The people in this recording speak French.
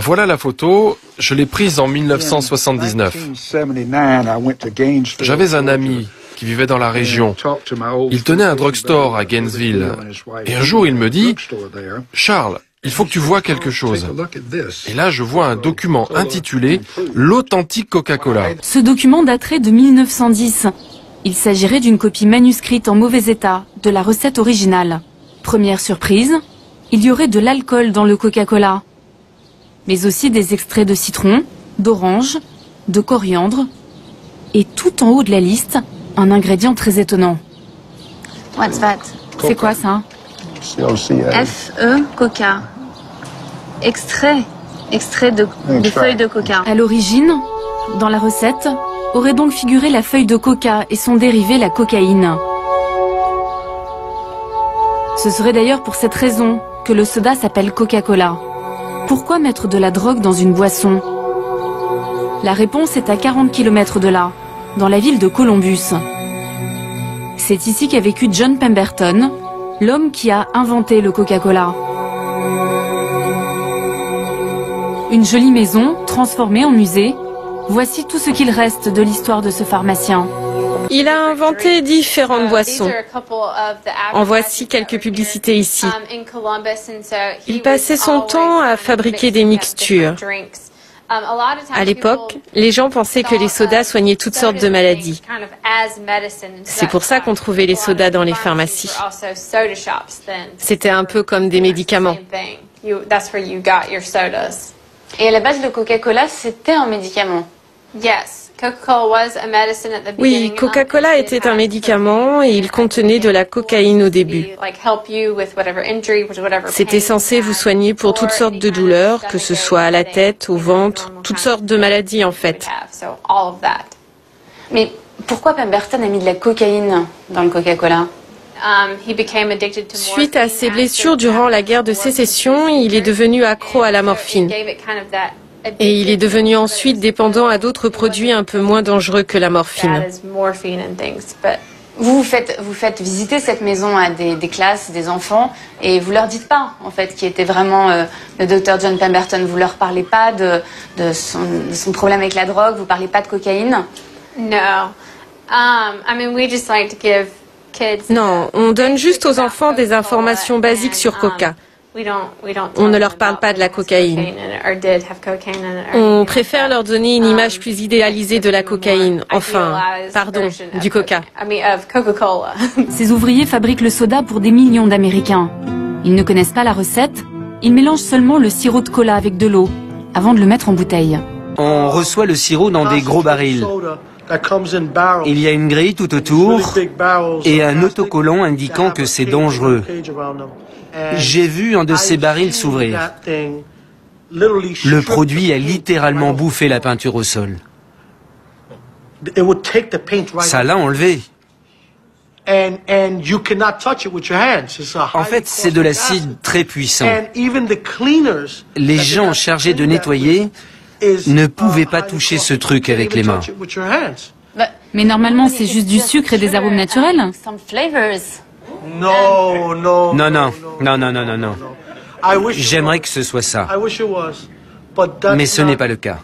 Voilà la photo, je l'ai prise en 1979. J'avais un ami qui vivait dans la région. Il tenait un drugstore à Gainesville. Et un jour, il me dit « Charles, il faut que tu vois quelque chose. » Et là, je vois un document intitulé « L'authentique Coca-Cola ». Ce document daterait de 1910. Il s'agirait d'une copie manuscrite en mauvais état de la recette originale. Première surprise, il y aurait de l'alcool dans le Coca-Cola, mais aussi des extraits de citron, d'orange, de coriandre, et tout en haut de la liste, un ingrédient très étonnant. What's that? C'est quoi ça? F-E, Coca. Extrait de feuilles de coca. À l'origine, dans la recette, aurait donc figuré la feuille de coca et son dérivé, la cocaïne. Ce serait d'ailleurs pour cette raison que le soda s'appelle Coca-Cola. Pourquoi mettre de la drogue dans une boisson? La réponse est à 40 km de là, dans la ville de Columbus. C'est ici qu'a vécu John Pemberton, l'homme qui a inventé le Coca-Cola. Une jolie maison, transformée en musée. Voici tout ce qu'il reste de l'histoire de ce pharmacien. Il a inventé différentes boissons. En voici quelques publicités ici. Il passait son temps à fabriquer des mixtures. À l'époque, les gens pensaient que les sodas soignaient toutes sortes de maladies. C'est pour ça qu'on trouvait les sodas dans les pharmacies. C'était un peu comme des médicaments. Et à la base, le Coca-Cola, c'était un médicament. Oui, Coca-Cola était un médicament et il contenait de la cocaïne au début. C'était censé vous soigner pour toutes sortes de douleurs, que ce soit à la tête, au ventre, toutes sortes de maladies en fait. Mais pourquoi Pemberton a mis de la cocaïne dans le Coca-Cola? Suite à ses blessures durant la guerre de sécession, il est devenu accro à la morphine. Et il est devenu ensuite dépendant à d'autres produits un peu moins dangereux que la morphine. Vous faites visiter cette maison à des classes, des enfants, et vous leur dites pas, en fait, qui était vraiment le docteur John Pemberton. Vous leur parlez pas de son problème avec la drogue, vous parlez pas de cocaïne? Non, on donne juste aux enfants des informations basiques sur Coca. On ne leur parle pas de la cocaïne. On préfère leur donner une image plus idéalisée de la cocaïne. Enfin, pardon, du Coca. Ces ouvriers fabriquent le soda pour des millions d'Américains. Ils ne connaissent pas la recette, ils mélangent seulement le sirop de cola avec de l'eau, avant de le mettre en bouteille. On reçoit le sirop dans des gros barils. Il y a une grille tout autour et un autocollant indiquant que c'est dangereux. J'ai vu un de ces barils s'ouvrir. Le produit a littéralement bouffé la peinture au sol. Ça l'a enlevé. En fait, c'est de l'acide très puissant. Les gens chargés de nettoyer ne pouvaient pas toucher ce truc avec les mains. Mais normalement, c'est juste du sucre et des arômes naturels. Non, non, non, non, non, non, non. J'aimerais que ce soit ça. Mais ce n'est pas le cas.